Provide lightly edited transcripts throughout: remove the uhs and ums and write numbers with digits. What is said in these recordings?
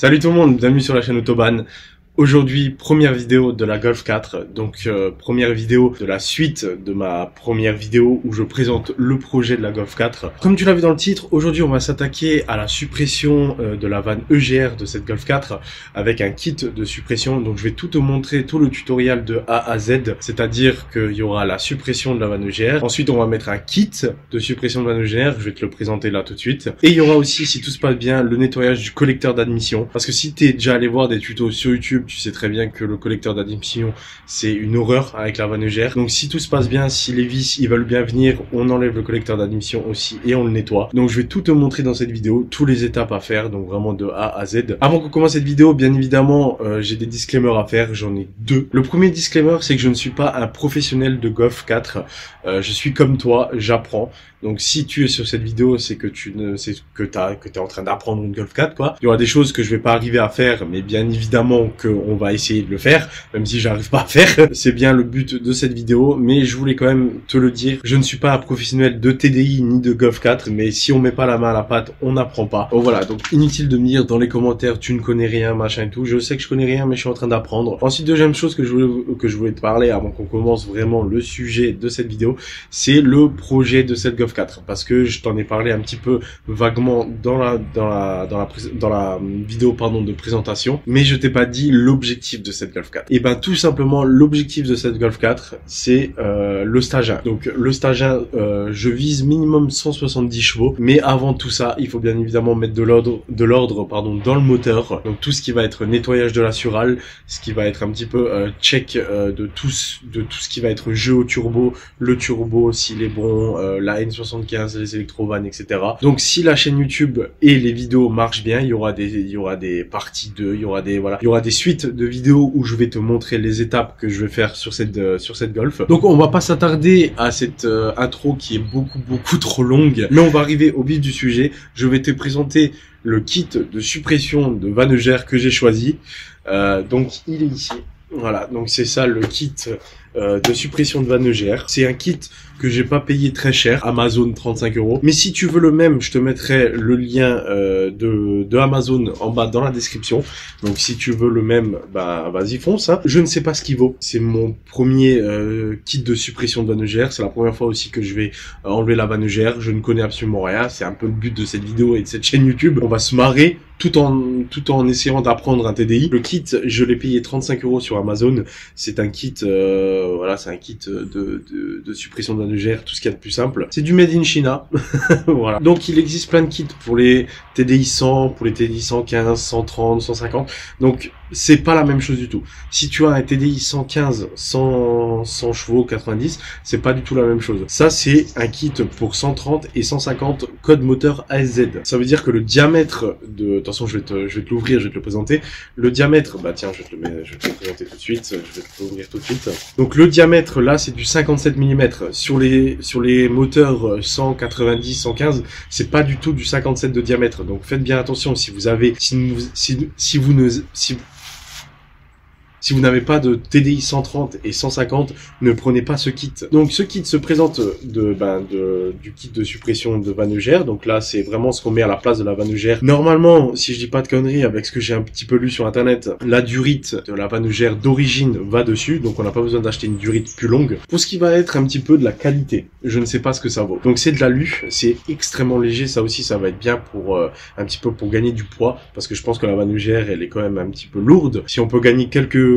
Salut tout le monde, bienvenue sur la chaîne Autobahn. Aujourd'hui, première vidéo de la Golf 4, donc première vidéo de la suite de ma première vidéo où je présente le projet de la Golf 4. Comme tu l'as vu dans le titre, aujourd'hui on va s'attaquer à la suppression de la vanne EGR de cette Golf 4 avec un kit de suppression. Donc je vais tout te montrer, tout le tutoriel de A à Z, c'est-à-dire qu'il y aura la suppression de la vanne EGR. Ensuite on va mettre un kit de suppression de vanne EGR, je vais te le présenter là tout de suite. Et il y aura aussi, si tout se passe bien, le nettoyage du collecteur d'admission. Parce que si tu es déjà allé voir des tutos sur YouTube, tu sais très bien que le collecteur d'admission c'est une horreur avec la vanne EGR. Donc si tout se passe bien, si les vis ils veulent bien venir, on enlève le collecteur d'admission aussi et on le nettoie. Donc je vais tout te montrer dans cette vidéo, toutes les étapes à faire, donc vraiment de A à Z. Avant qu'on commence cette vidéo, bien évidemment, j'ai des disclaimers à faire, j'en ai deux. Le premier disclaimer, c'est que je ne suis pas un professionnel de Golf 4. Je suis comme toi, j'apprends. Donc si tu es sur cette vidéo, c'est que t'es en train d'apprendre une Golf 4 quoi. Il y aura des choses que je vais pas arriver à faire, mais bien évidemment qu'on va essayer de le faire, même si j'arrive pas à faire. C'est bien le but de cette vidéo, mais je voulais quand même te le dire. Je ne suis pas un professionnel de TDI ni de Golf 4, mais si on met pas la main à la pâte, on n'apprend pas. Bon voilà, donc inutile de me dire dans les commentaires tu ne connais rien, machin et tout. Je sais que je connais rien, mais je suis en train d'apprendre. Ensuite, deuxième chose que je voulais te parler avant qu'on commence vraiment le sujet de cette vidéo, c'est le projet de cette Golf 4, parce que je t'en ai parlé un petit peu vaguement dans la vidéo de présentation, mais je t'ai pas dit l'objectif de cette Golf 4. Et ben tout simplement l'objectif de cette Golf 4 c'est le stage 1. Donc le stage 1 je vise minimum 170 chevaux, mais avant tout ça il faut bien évidemment mettre de l'ordre dans le moteur. Donc tout ce qui va être nettoyage de la surale, ce qui va être un petit peu check de tout ce qui va être jeu au turbo, le turbo s'il est bon, la N75, les électrovannes, etc. Donc si la chaîne YouTube et les vidéos marchent bien, il y aura des parties 2, il y aura des suites de vidéos où je vais te montrer les étapes que je vais faire sur cette Golf. Donc on va pas s'attarder à cette intro qui est beaucoup trop longue, mais on va arriver au vif du sujet. Je vais te présenter le kit de suppression de vanne EGR que j'ai choisi. Donc il est ici. Voilà, donc c'est ça le kit de suppression de vanne EGR. C'est un kit que j'ai pas payé très cher, Amazon 35 €. Mais si tu veux le même, je te mettrai le lien de Amazon en bas dans la description. Donc si tu veux le même, bah vas-y fonce. Hein. Je ne sais pas ce qu'il vaut. C'est mon premier kit de suppression de vanne EGR. C'est la première fois aussi que je vais enlever la vanne EGR. Je ne connais absolument rien. C'est un peu le but de cette vidéo et de cette chaîne YouTube. On va se marrer tout en essayant d'apprendre un TDI. Le kit, je l'ai payé 35 € sur Amazon. C'est un kit, voilà, c'est un kit de suppression de vanne EGR, tout ce qu'il y a de plus simple. C'est du made in China. Voilà. Donc il existe plein de kits pour les TDI 100, pour les TDI 115, 130, 150. Donc c'est pas la même chose du tout. Si tu as un TDI 115, 100 chevaux, 90, c'est pas du tout la même chose. Ça c'est un kit pour 130 et 150 code moteur ASZ. Ça veut dire que le diamètre de, attention je vais te l'ouvrir, je vais te le présenter. Le diamètre, bah tiens je vais te le présenter tout de suite, je vais te l'ouvrir tout de suite. Donc le diamètre là c'est du 57 mm. Sur les moteurs 190, 115, c'est pas du tout du 57 de diamètre. Donc faites bien attention si vous avez, si vous n'avez pas de TDI 130 et 150, ne prenez pas ce kit. Donc ce kit se présente du kit de suppression de vanne EGR. Donc là c'est vraiment ce qu'on met à la place de la vanne EGR. Normalement, si je dis pas de conneries, avec ce que j'ai un petit peu lu sur internet, la durite de la vanne EGR d'origine va dessus. Donc on n'a pas besoin d'acheter une durite plus longue. Pour ce qui va être un petit peu de la qualité, je ne sais pas ce que ça vaut. Donc c'est de l'alu, c'est extrêmement léger. Ça aussi ça va être bien pour un petit peu pour gagner du poids. Parce que je pense que la vanne EGR elle est quand même un petit peu lourde. Si on peut gagner quelques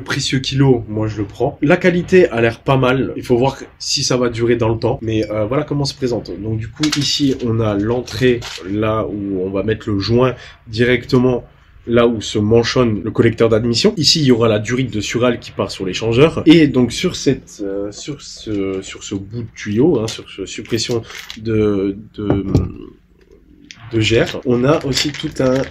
précieux kilos, moi je le prends. La qualité a l'air pas mal, il faut voir si ça va durer dans le temps, mais voilà comment se présente. Donc du coup ici on a l'entrée là où on va mettre le joint directement là où se mentionne le collecteur d'admission. Ici il y aura la durite de surale qui part sur l'échangeur, et donc sur ce bout de tuyau, hein, sur cette suppression de GR, on a aussi tout un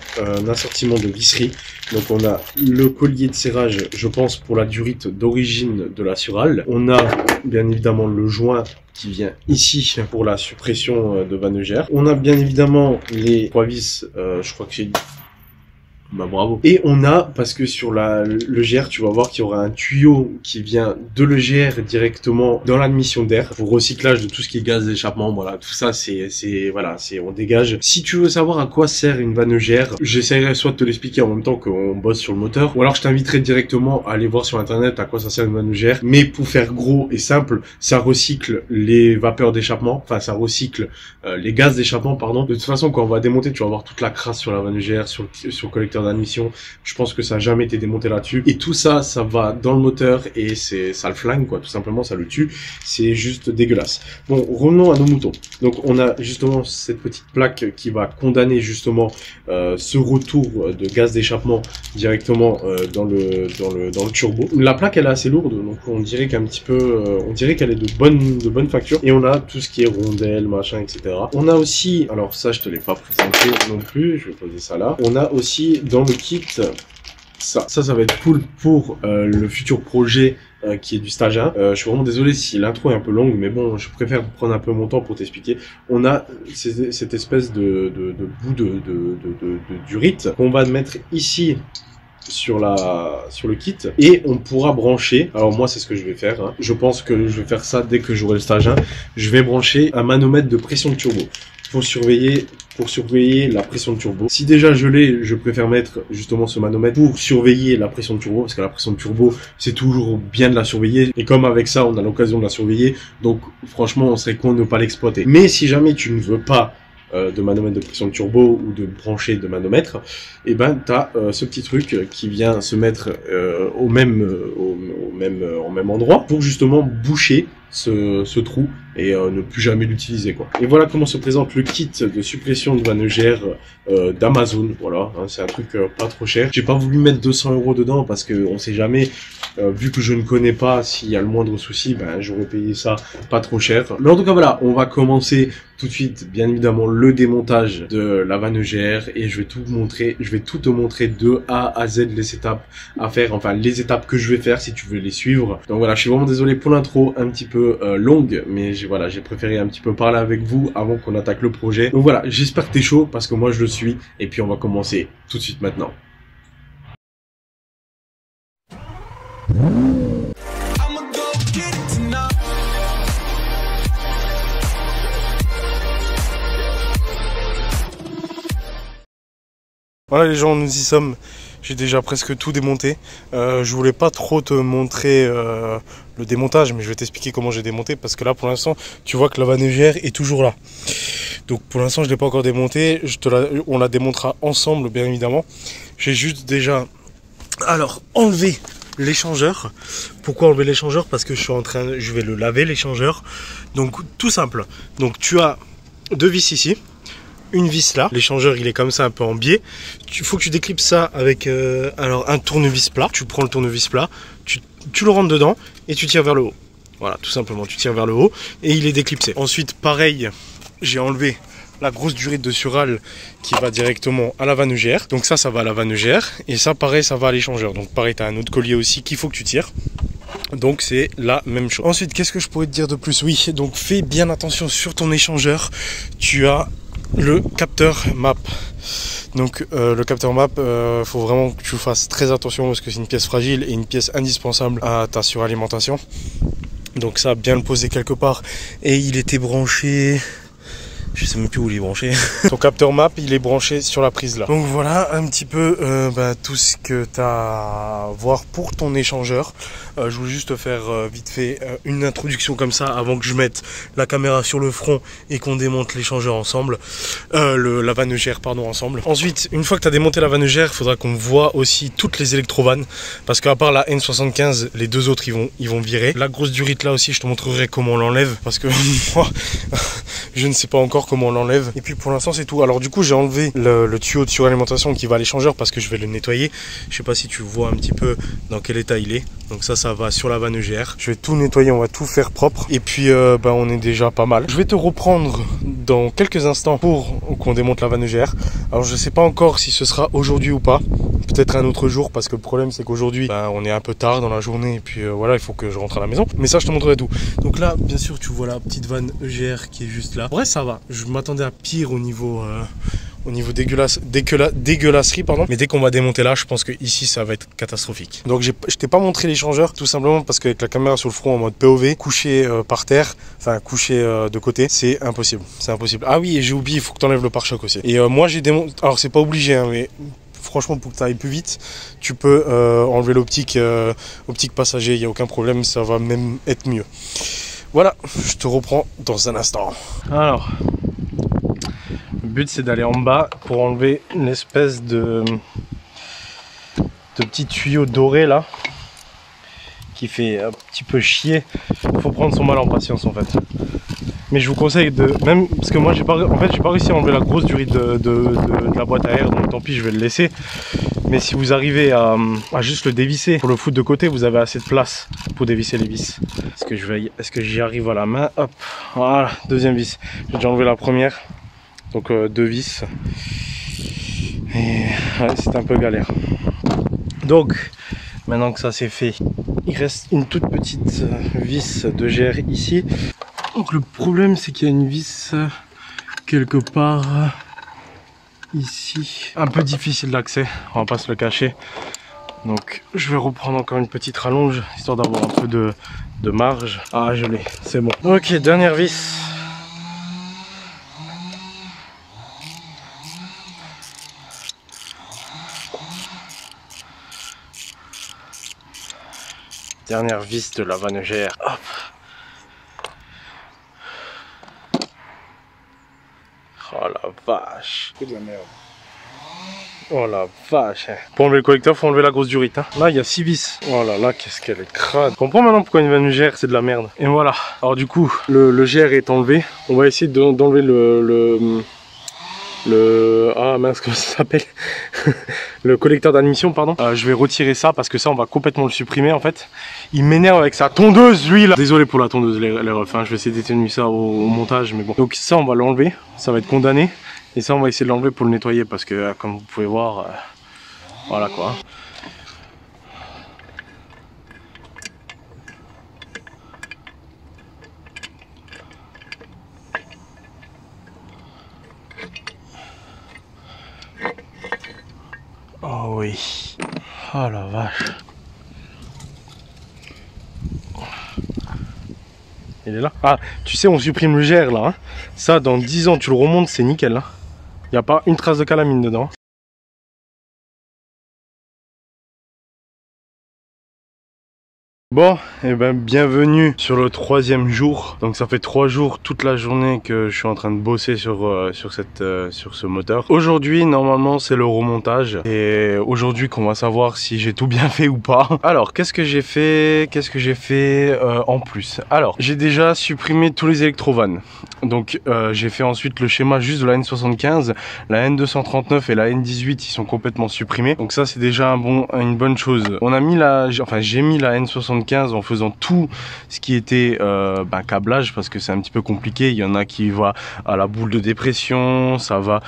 assortiment de visserie. Donc on a le collier de serrage, je pense pour la durite d'origine de la surale. On a bien évidemment le joint qui vient ici pour la suppression de vanne EGR. On a bien évidemment les trois vis, je crois que j'ai Bah bravo. Et on a, parce que sur le GR, tu vas voir qu'il y aura un tuyau qui vient de l'EGR directement dans l'admission d'air pour recyclage de tout ce qui est gaz d'échappement. Voilà, tout ça, on dégage. Si tu veux savoir à quoi sert une vanne EGR, j'essaierai soit de te l'expliquer en même temps qu'on bosse sur le moteur, ou alors je t'inviterai directement à aller voir sur internet à quoi ça sert une vanne EGR. Mais pour faire gros et simple, ça recycle les vapeurs d'échappement, enfin ça recycle les gaz d'échappement, pardon. De toute façon, quand on va démonter, tu vas voir toute la crasse sur la vanne EGR, sur le collecteur d'admission. Je pense que ça n'a jamais été démonté là-dessus. Et tout ça, ça va dans le moteur et ça le flingue, quoi. Tout simplement, ça le tue. C'est juste dégueulasse. Bon, revenons à nos moutons. Donc, on a justement cette petite plaque qui va condamner justement ce retour de gaz d'échappement directement dans le turbo. La plaque, elle est assez lourde, donc on dirait qu'un petit peu, on dirait qu'elle est de bonne facture. Et on a tout ce qui est rondelles, machin, etc. On a aussi, alors ça, je te l'ai pas présenté non plus. Je vais poser ça là. On a aussi dans le kit, ça va être cool pour le futur projet qui est du stage 1. Je suis vraiment désolé si l'intro est un peu longue, mais bon, je préfère prendre un peu mon temps pour t'expliquer. On a cette espèce de bout de durite qu'on va mettre ici sur le kit et on pourra brancher, alors moi c'est ce que je vais faire, hein. Je pense que je vais faire ça dès que j'aurai le stage 1. Je vais brancher un manomètre de pression de turbo pour surveiller la pression de turbo. Si déjà je l'ai, je préfère mettre justement ce manomètre pour surveiller la pression de turbo, parce que la pression de turbo, c'est toujours bien de la surveiller. Et comme avec ça, on a l'occasion de la surveiller, donc franchement, on serait con de ne pas l'exploiter. Mais si jamais tu ne veux pas de manomètre de pression de turbo ou de brancher de manomètre, et ben t'as ce petit truc qui vient se mettre au même endroit pour justement boucher ce trou et ne plus jamais l'utiliser, quoi. Et voilà comment se présente le kit de suppression de vanne EGR d'Amazon. Voilà, hein, c'est un truc pas trop cher. J'ai pas voulu mettre 200 € dedans parce que on sait jamais, vu que je ne connais pas, s'il y a le moindre souci, ben j'aurais payé ça pas trop cher. Mais en tout cas voilà, on va commencer tout de suite, bien évidemment, le démontage de la vanne EGR et je vais tout te montrer de A à Z les étapes à faire, enfin les étapes que je vais faire si tu veux les suivre. Donc voilà, je suis vraiment désolé pour l'intro un petit peu longue, mais j'ai préféré un petit peu parler avec vous avant qu'on attaque le projet. Donc voilà, j'espère que t'es chaud parce que moi je le suis et puis on va commencer tout de suite maintenant. Voilà les gens, nous y sommes. J'ai déjà presque tout démonté. Je voulais pas trop te montrer le démontage, mais je vais t'expliquer comment j'ai démonté parce que là pour l'instant tu vois que la vanne EGR est toujours là. Donc pour l'instant je l'ai pas encore démonté. On la démontera ensemble bien évidemment. J'ai juste déjà enlevé l'échangeur. Pourquoi enlever l'échangeur? Parce que je vais le laver l'échangeur. Donc tout simple. Donc tu as deux vis ici. Une vis là, l'échangeur il est comme ça un peu en biais. Il faut que tu déclipses ça avec un tournevis plat. Tu prends le tournevis plat, tu le rentres dedans et tu tires vers le haut. Voilà, tout simplement, tu tires vers le haut et il est déclipsé. Ensuite, pareil, j'ai enlevé la grosse durite de Sural qui va directement à la vanne EGR. Donc ça va à la vanne EGR et ça pareil, ça va à l'échangeur. Donc pareil, tu as un autre collier aussi qu'il faut que tu tires. Donc c'est la même chose. Ensuite, qu'est-ce que je pourrais te dire de plus? Oui, donc fais bien attention sur ton échangeur. Tu as le capteur MAP. Donc le capteur MAP, faut vraiment que tu fasses très attention parce que c'est une pièce fragile et une pièce indispensable à ta suralimentation. Donc ça, bien le poser quelque part. Et il était branché, je sais même plus où il est branché. Ton capteur MAP, il est branché sur la prise là. Donc voilà un petit peu tout ce que tu as à voir pour ton échangeur. Je voulais juste te faire vite fait une introduction comme ça avant que je mette la caméra sur le front et qu'on démonte l'échangeur ensemble. La vanne EGR pardon ensemble. Ensuite, une fois que tu as démonté la vanne EGR, il faudra qu'on voit aussi toutes les électrovannes. Parce qu'à part la N75, les deux autres ils vont virer. La grosse durite là aussi, je te montrerai comment on l'enlève. Parce que moi, je ne sais pas encore comment on l'enlève. Et puis pour l'instant c'est tout. Alors du coup j'ai enlevé le tuyau de suralimentation qui va à l'échangeur parce que je vais le nettoyer. Je sais pas si tu vois un petit peu dans quel état il est. Donc ça va sur la vanne EGR. Je vais tout nettoyer, on va tout faire propre. Et puis on est déjà pas mal. Je vais te reprendre dans quelques instants pour qu'on démonte la vanne EGR. Alors je sais pas encore si ce sera aujourd'hui ou pas. Peut-être un autre jour parce que le problème c'est qu'aujourd'hui on est un peu tard dans la journée et puis voilà, il faut que je rentre à la maison. Mais ça je te montrerai tout. Donc là bien sûr tu vois la petite vanne EGR qui est juste là. Bref ça va. Je m'attendais à pire au niveau au niveau dégueulasserie, pardon. Mais dès qu'on va démonter là, je pense que ici ça va être catastrophique. Donc je t'ai pas montré l'échangeur, tout simplement parce qu'avec la caméra sur le front en mode POV, couché par terre, enfin couché de côté, c'est impossible. C'est impossible. Ah oui, et j'ai oublié, il faut que tu enlèves le pare-choc aussi. Et moi j'ai démonté, alors c'est pas obligé, hein, mais franchement pour que tu ailles plus vite, tu peux enlever l'optique passager, il n'y a aucun problème, ça va même être mieux. Voilà, je te reprends dans un instant. Alors, le but c'est d'aller en bas pour enlever une espèce de petit tuyau doré là qui fait un petit peu chier. Il faut prendre son mal en patience en fait. Mais je vous conseille de, même parce que moi j'ai pas réussi à enlever la grosse durite de la boîte à air, donc tant pis, je vais le laisser. Mais si vous arrivez à juste le dévisser pour le foutre de côté, vous avez assez de place pour dévisser les vis. Est-ce que j'y arrive à la main? Hop, voilà, deuxième vis. J'ai déjà enlevé la première, donc deux vis. Et ouais, c'est un peu galère. Donc maintenant que ça c'est fait, il reste une toute petite vis de GR ici. Donc le problème c'est qu'il y a une vis quelque part ici, un peu difficile d'accès, on va pas se le cacher. Donc je vais reprendre encore une petite rallonge histoire d'avoir un peu de marge. Ah, je l'ai, c'est bon. Ok, dernière vis. Dernière vis de la vanne GR. Hop. Oh la vache. C'est de la merde. Oh la vache. Pour enlever le collecteur, faut enlever la grosse durite. Hein. Là, il y a 6 vis. Oh là là, qu'est-ce qu'elle est crade. Je comprends maintenant pourquoi une vanne GR, c'est de la merde. Et voilà. Alors du coup, le GR est enlevé. On va essayer d'enlever ah mince, comment ça s'appelle? Le collecteur d'admission, pardon. Je vais retirer ça parce que ça on va complètement le supprimer en fait. Il m'énerve avec sa tondeuse lui là. Désolé pour la tondeuse les refs, hein. Je vais essayer d'éteindre ça au montage, mais bon. Donc ça on va l'enlever, ça va être condamné. Et ça on va essayer de l'enlever pour le nettoyer parce que comme vous pouvez voir, voilà quoi. Oh oui. Oh la vache. Il est là. Ah, tu sais, on supprime le GR là. Hein. Ça, dans 10 ans, tu le remontes, c'est nickel. Hein. Il n'y a pas une trace de calamine dedans. Bon, et ben bienvenue sur le 3e jour. Donc ça fait 3 jours toute la journée que je suis en train de bosser sur ce moteur. Aujourd'hui normalement c'est le remontage et aujourd'hui qu'on va savoir si j'ai tout bien fait ou pas. Alors qu'est-ce que j'ai fait en plus? Alors j'ai déjà supprimé tous les électrovannes. Donc j'ai fait ensuite le schéma juste de la N75, la N239 et la N18 ils sont complètement supprimés. Donc ça c'est déjà une bonne chose. On a mis j'ai mis la N75 en faisant tout ce qui était câblage parce que c'est un petit peu compliqué. Il y en a qui va à la boule de dépression, ça va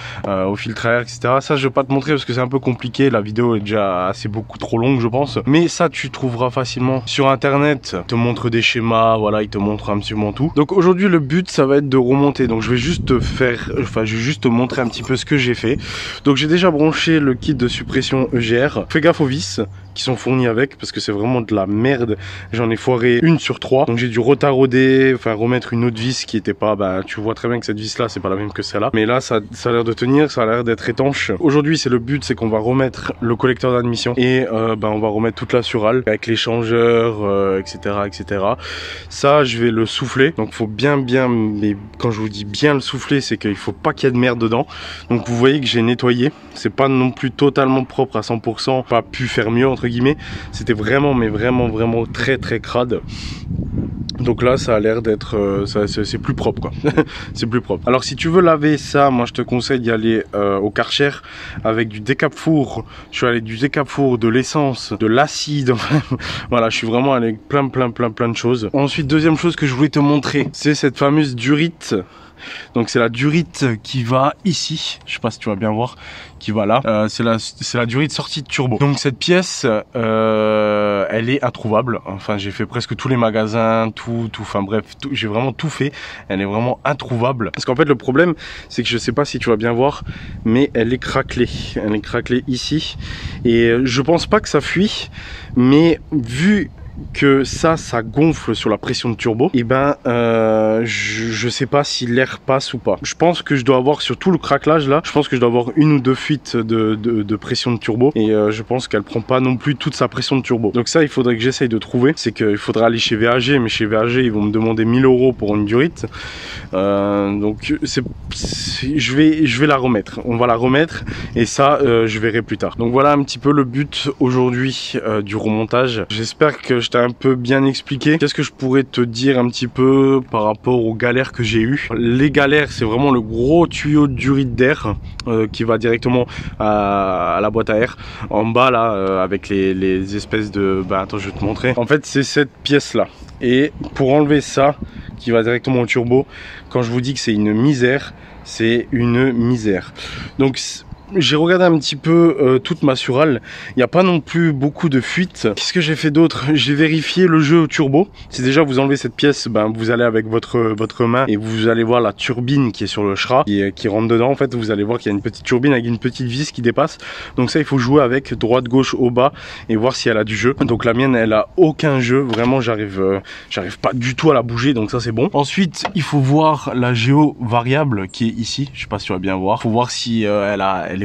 au filtre à air, etc. Ça je vais pas te montrer parce que c'est un peu compliqué. La vidéo est déjà beaucoup trop longue je pense. Mais ça tu trouveras facilement sur internet. Il te montre des schémas, voilà, il te montre absolument tout. Donc aujourd'hui le but ça va être de remonter. Donc je vais juste te montrer un petit peu ce que j'ai fait. Donc j'ai déjà branché le kit de suppression EGR. Fais gaffe aux vis qui sont fournis avec parce que c'est vraiment de la merde. J'en ai foiré une sur 3, donc j'ai dû retarauder, enfin remettre une autre vis qui était pas, tu vois très bien que cette vis là c'est pas la même que celle-là, mais là ça a l'air de tenir, ça a l'air d'être étanche. Aujourd'hui c'est le but, c'est qu'on va remettre le collecteur d'admission et on va remettre toute la surale avec l'échangeur, etc. Ça je vais le souffler, donc faut bien, mais quand je vous dis bien le souffler, c'est qu'il faut pas qu'il y ait de merde dedans. Donc vous voyez que j'ai nettoyé, c'est pas non plus totalement propre à 100%, pas pu faire mieux entre guillemets, c'était vraiment très crade. Donc là ça a l'air d'être c'est plus propre quoi. C'est plus propre. Alors si tu veux laver ça, moi je te conseille d'y aller au Karcher avec du décap four. Je suis allé du décap four, de l'essence, de l'acide. Voilà, je suis vraiment allé avec plein de choses. Ensuite deuxième chose que je voulais te montrer, c'est cette fameuse durite. Donc c'est la durite qui va ici, je sais pas si tu vas bien voir, qui va là, c'est la durite sortie de turbo. Donc cette pièce, elle elle est introuvable. Enfin, j'ai fait presque tous les magasins, enfin bref, j'ai vraiment tout fait. Elle est vraiment introuvable. Parce qu'en fait, le problème, c'est que je sais pas si tu vas bien voir, mais elle est craquelée. Elle est craquelée ici. Et je pense pas que ça fuit, mais vu que ça gonfle sur la pression de turbo, et ben je sais pas si l'air passe ou pas. Je pense que je dois avoir, sur tout le craquelage là, je pense que je dois avoir une ou deux fuites de pression de turbo, et je pense qu'elle prend pas non plus toute sa pression de turbo. Donc ça, il faudrait que j'essaye de trouver. C'est qu'il faudra aller chez VAG, mais chez VAG ils vont me demander 1000 € pour une durite. Donc je vais la remettre. On va la remettre, et ça je verrai plus tard. Donc voilà un petit peu le but aujourd'hui du remontage. J'espère que je t'ai un peu bien expliqué. Qu'est-ce que je pourrais te dire un petit peu par rapport aux galères que j'ai eues? Les galères, c'est vraiment le gros tuyau de durite d'air qui va directement à la boîte à air en bas là, avec les espèces de... Bah attends, je vais te montrer. En fait, c'est cette pièce là. Et pour enlever ça qui va directement au turbo, quand je vous dis que c'est une misère, c'est une misère. Donc j'ai regardé un petit peu toute ma Surale. Il n'y a pas non plus beaucoup de fuites. Qu'est-ce que j'ai fait d'autre? J'ai vérifié le jeu au turbo. Si déjà vous enlevez cette pièce, ben, vous allez avec votre main et vous allez voir la turbine qui est sur le SHRA qui rentre dedans. En fait, vous allez voir qu'il y a une petite turbine avec une petite vis qui dépasse. Donc ça, il faut jouer avec droite, gauche, au bas et voir si elle a du jeu. Donc la mienne, elle a aucun jeu. Vraiment, j'arrive pas du tout à la bouger. Donc ça, c'est bon. Ensuite, il faut voir la géo variable qui est ici. Je sais pas si tu vas bien voir. Il faut voir si elle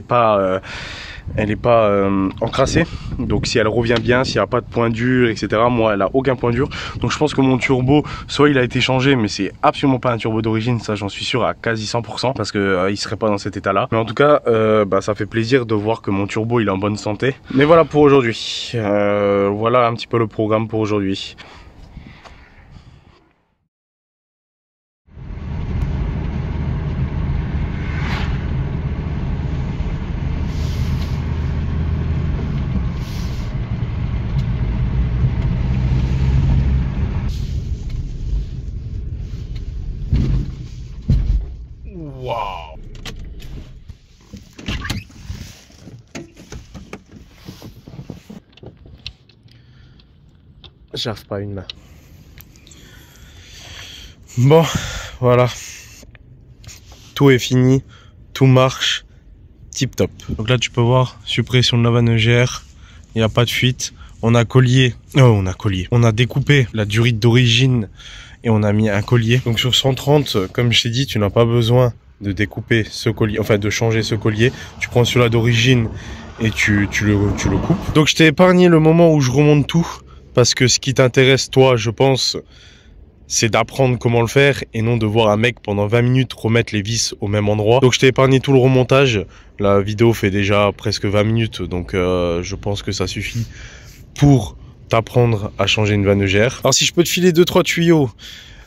est pas encrassée, donc si elle revient bien, s'il n'y a pas de point dur, etc. Moi, elle a aucun point dur, donc je pense que mon turbo, soit il a été changé, mais c'est absolument pas un turbo d'origine, ça j'en suis sûr à quasi 100%, parce que il serait pas dans cet état là. Mais en tout cas, bah, ça fait plaisir de voir que mon turbo il est en bonne santé. Mais voilà pour aujourd'hui, voilà un petit peu le programme pour aujourd'hui. Waouh! J'arrive pas une main. Bon, voilà. Tout est fini, tout marche, tip top. Donc là tu peux voir, suppression de la vanne-gère, il n'y a pas de fuite. On a on a découpé la durite d'origine et on a mis un collier. Donc sur 130, comme je t'ai dit, tu n'as pas besoin de découper ce collier, enfin de changer ce collier. Tu prends celui-là d'origine et tu le coupes. Donc je t'ai épargné le moment où je remonte tout, parce que ce qui t'intéresse toi, je pense, c'est d'apprendre comment le faire et non de voir un mec pendant 20 minutes remettre les vis au même endroit. Donc je t'ai épargné tout le remontage. La vidéo fait déjà presque 20 minutes, donc je pense que ça suffit pour t'apprendre à changer une vanne-gère. Alors si je peux te filer 2-3 tuyaux,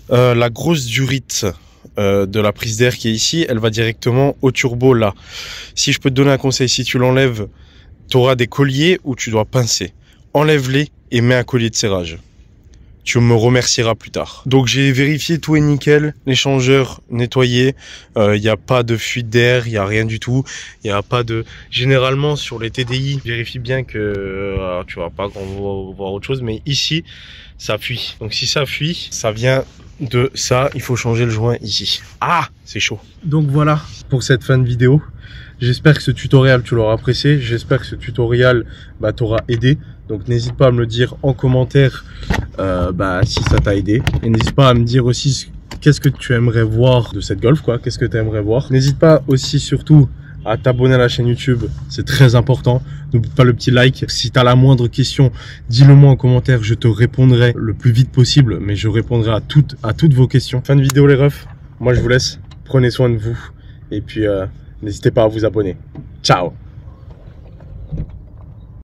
la grosse durite de la prise d'air qui est ici, elle va directement au turbo là. Si je peux te donner un conseil, si tu l'enlèves, tu auras des colliers où tu dois pincer. Enlève-les et mets un collier de serrage. Tu me remercieras plus tard. Donc j'ai vérifié, tout est nickel, l'échangeur nettoyé, il n'y a pas de fuite d'air, il n'y a rien du tout, il n'y a pas de... Généralement sur les TDI, vérifie bien que tu vas pas voir autre chose, mais ici ça fuit. Donc si ça fuit, ça vient de ça, il faut changer le joint ici. Ah, c'est chaud. Donc voilà pour cette fin de vidéo. J'espère que ce tutoriel tu l'auras apprécié, j'espère que ce tutoriel t'aura aidé. Donc n'hésite pas à me le dire en commentaire si ça t'a aidé. Et n'hésite pas à me dire aussi qu'est-ce que tu aimerais voir de cette Golf, quoi. Qu'est-ce que tu aimerais voir. N'hésite pas aussi surtout à t'abonner à la chaîne YouTube, c'est très important. N'oublie pas le petit like. Si tu as la moindre question, dis-le moi en commentaire, je te répondrai le plus vite possible, mais je répondrai à toutes vos questions. Fin de vidéo les refs, moi je vous laisse, prenez soin de vous et puis n'hésitez pas à vous abonner. Ciao.